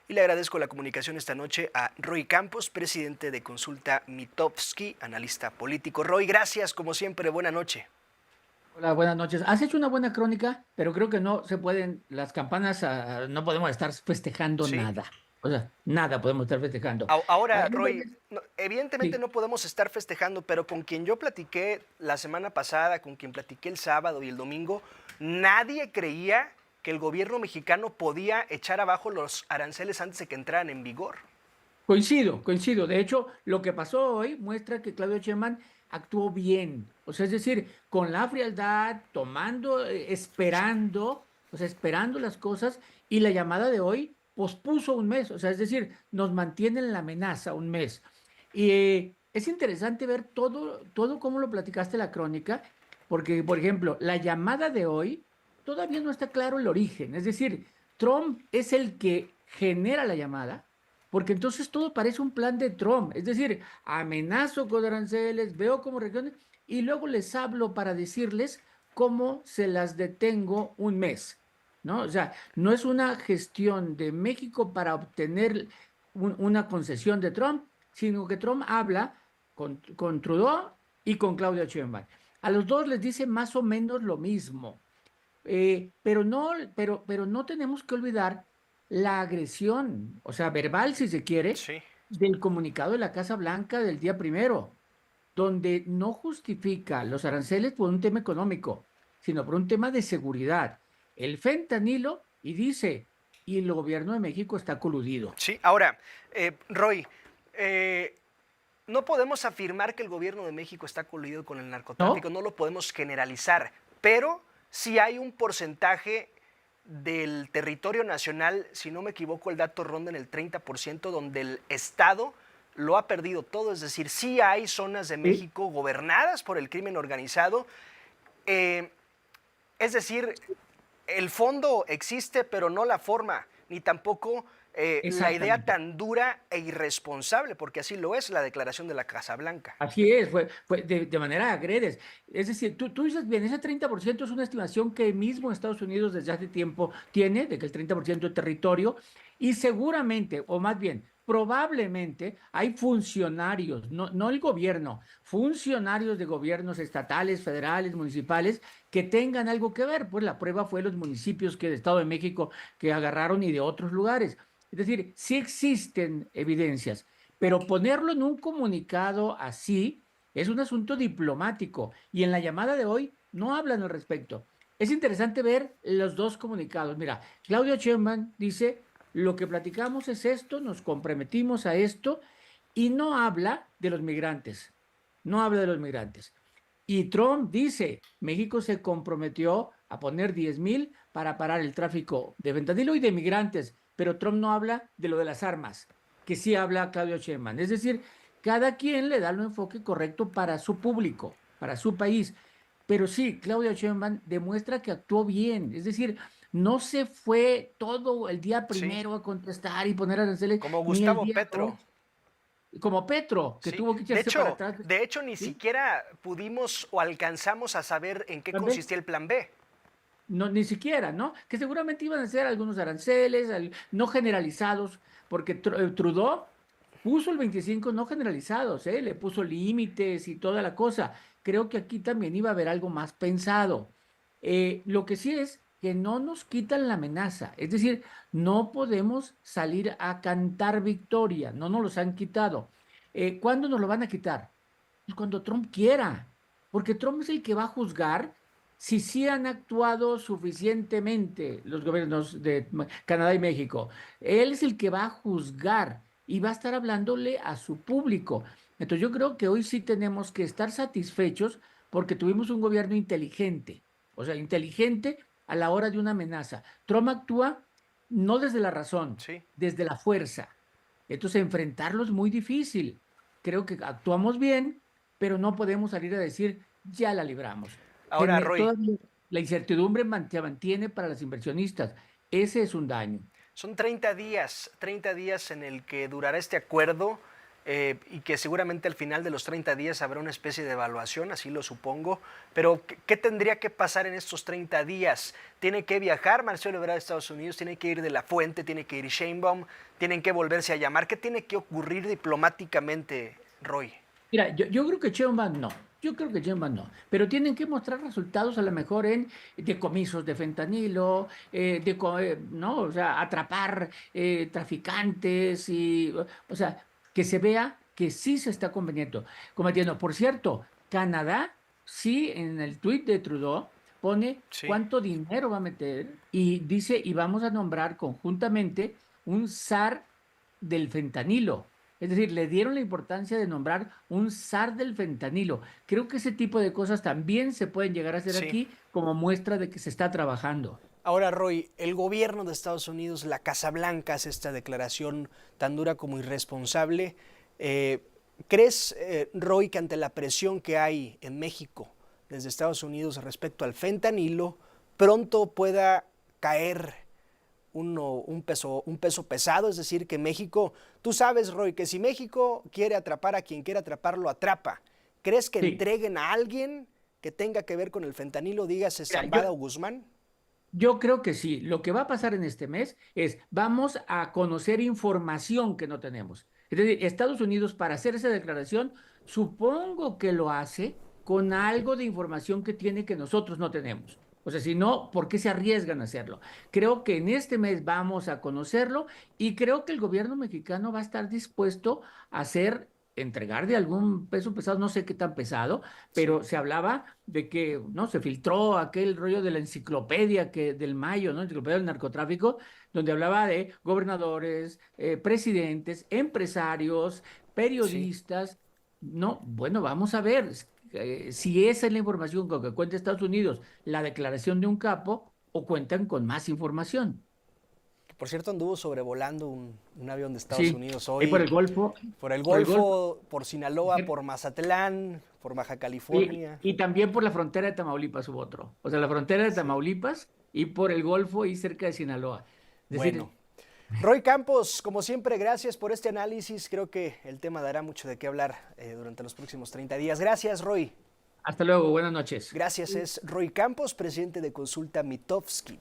y le agradezco la comunicación esta noche a Roy Campos, presidente de Consulta Mitofsky, analista político. Roy, gracias, como siempre, buena noche. Hola, buenas noches. Has hecho una buena crónica, pero creo que no se pueden, las campanas, no podemos estar festejando Sí. nada. O sea, nada podemos estar festejando. Ahora, Hablando Roy, de- evidentemente Sí, no podemos estar festejando, pero con quien yo platiqué la semana pasada, con quien platiqué el sábado y el domingo, nadie creía que el gobierno mexicano podía echar abajo los aranceles antes de que entraran en vigor. coincido. De hecho, lo que pasó hoy muestra que Claudio Sheinbaum actuó bien. O sea, es decir, con la frialdad, tomando, esperando, o sea, esperando las cosas, y la llamada de hoy pospuso un mes. O sea, es decir, nos mantiene en la amenaza un mes. Y es interesante ver todo cómo lo platicaste la crónica, porque, por ejemplo, la llamada de hoy todavía no está claro el origen. Es decir, Trump es el que genera la llamada, porque entonces todo parece un plan de Trump. Es decir, amenazo con aranceles, veo como regiones, y luego les hablo para decirles cómo se las detengo un mes. ¿No? O sea, no es una gestión de México para obtener una concesión de Trump, sino que Trump habla con Trudeau y con Claudia Sheinbaum. A los dos les dice más o menos lo mismo. Pero no tenemos que olvidar la agresión, o sea, verbal, si se quiere, Sí. del comunicado de la Casa Blanca del día primero, donde no justifica los aranceles por un tema económico, sino por un tema de seguridad. El fentanilo, y dice, y el gobierno de México está coludido. Sí, ahora, Roy, no podemos afirmar que el gobierno de México está coludido con el narcotráfico, ¿No? no lo podemos generalizar, pero sí hay un porcentaje del territorio nacional, si no me equivoco, el dato ronda en el 30%, donde el Estado lo ha perdido todo, es decir, sí hay zonas de Sí, México gobernadas por el crimen organizado, eh, es decir, el fondo existe, pero no la forma, ni tampoco la idea exactamente. tan dura e irresponsable, porque así lo es la declaración de la Casa Blanca. Así es, fue de manera agredes. Es decir, tú dices bien, ese 30% es una estimación que mismo Estados Unidos desde hace tiempo tiene, de que el 30% de territorio, y seguramente, o más bien, probablemente hay funcionarios, no el gobierno, funcionarios de gobiernos estatales, federales, municipales, que tengan algo que ver. Pues la prueba fue los municipios que de Estado de México que agarraron y de otros lugares. Es decir, sí existen evidencias, pero ponerlo en un comunicado así es un asunto diplomático y en la llamada de hoy no hablan al respecto. Es interesante ver los dos comunicados. Mira, Claudio Sheinbaum dice, lo que platicamos es esto, nos comprometimos a esto y no habla de los migrantes. No habla de los migrantes. Y Trump dice, México se comprometió a poner 10,000 para parar el tráfico de fentanilo y de migrantes, pero Trump no habla de lo de las armas, que sí habla Claudio Sheinbaum. Es decir, cada quien le da el enfoque correcto para su público, para su país. Pero sí, Claudio Sheinbaum demuestra que actuó bien. Es decir, no se fue todo el día Sí, primero a contestar y poner aranceles, como ni el Gustavo día dos, Petro. como Petro, que Sí, tuvo que echarse para atrás. de hecho ni ¿Sí? siquiera pudimos o alcanzamos a saber en qué ¿También? consistía el plan B. No, ni siquiera, ¿no? Que seguramente iban a ser algunos aranceles, no generalizados, porque Trudeau puso el 25 no generalizados, ¿eh? Le puso límites y toda la cosa. Creo que aquí también iba a haber algo más pensado. Lo que sí es que no nos quitan la amenaza, es decir, no podemos salir a cantar victoria, no nos los han quitado. ¿Cuándo nos lo van a quitar? Pues cuando Trump quiera, porque Trump es el que va a juzgar si sí han actuado suficientemente los gobiernos de Canadá y México. Él es el que va a juzgar y va a estar hablándole a su público. Entonces yo creo que hoy sí tenemos que estar satisfechos porque tuvimos un gobierno inteligente, o sea, inteligente a la hora de una amenaza. Trump actúa no desde la razón, Sí. desde la fuerza. Entonces enfrentarlo es muy difícil. Creo que actuamos bien, pero no podemos salir a decir, ya la libramos. Ahora, Roy, Todavía la incertidumbre se mantiene para los inversionistas. Ese es un daño. son 30 días en el que durará este acuerdo. y que seguramente al final de los 30 días habrá una especie de evaluación, así lo supongo. Pero, ¿qué tendría que pasar en estos 30 días? ¿Tiene que viajar Marcelo Ebrard a Estados Unidos? ¿Tiene que ir de la Fuente? ¿Tiene que ir Sheinbaum? ¿Tienen que volverse a llamar? ¿Qué tiene que ocurrir diplomáticamente, Roy? Mira, yo creo que Sheinbaum no. Yo creo que Sheinbaum no. Pero tienen que mostrar resultados a lo mejor en decomisos de fentanilo, ¿no? O sea, atrapar traficantes y, o sea, que se vea que sí se está combatiendo. Por cierto, Canadá sí en el tuit de Trudeau pone Sí, cuánto dinero va a meter y dice, y vamos a nombrar conjuntamente un zar del fentanilo. Es decir, le dieron la importancia de nombrar un zar del fentanilo. Creo que ese tipo de cosas también se pueden llegar a hacer sí. aquí como muestra de que se está trabajando. Ahora, Roy, el gobierno de Estados Unidos, la Casa Blanca, hace esta declaración tan dura como irresponsable. Eh, ¿Crees, Roy, que ante la presión que hay en México desde Estados Unidos respecto al fentanilo, pronto pueda caer un peso pesado? Es decir, que México, tú sabes, Roy, que si México quiere atrapar a quien quiere atrapar, lo atrapa. ¿Crees que Sí, entreguen a alguien que tenga que ver con el fentanilo, dígase mira, yo, Zambada o Guzmán? yo creo que sí. Lo que va a pasar en este mes es, vamos a conocer información que no tenemos. Es decir, Estados Unidos para hacer esa declaración, supongo que lo hace con algo de información que tiene que nosotros no tenemos. O sea, si no, ¿por qué se arriesgan a hacerlo? Creo que en este mes vamos a conocerlo y creo que el gobierno mexicano va a estar dispuesto a hacer, entregar de algún peso pesado, no sé qué tan pesado, Sí. pero se hablaba de que, ¿no? Se filtró aquel rollo de la enciclopedia del Mayo, ¿no? Enciclopedia del narcotráfico, donde hablaba de gobernadores, presidentes, empresarios, Sí. periodistas. No, bueno, vamos a ver si esa es la información con que cuenta Estados Unidos, la declaración de un capo, o cuentan con más información. Por cierto, anduvo sobrevolando un avión de Estados Sí, Unidos ahí por hoy el Golfo, por el por el Golfo. Golfo, por Sinaloa, por Mazatlán, por Baja California. Y también por la frontera de Tamaulipas hubo otro. O sea, la frontera de Sí. Tamaulipas y por el Golfo y cerca de Sinaloa. Es Bueno, decir, Roy Campos, como siempre, gracias por este análisis. Creo que el tema dará mucho de qué hablar durante los próximos 30 días. Gracias, Roy. hasta luego, buenas noches. Gracias, es Roy Campos, presidente de Consulta Mitofsky.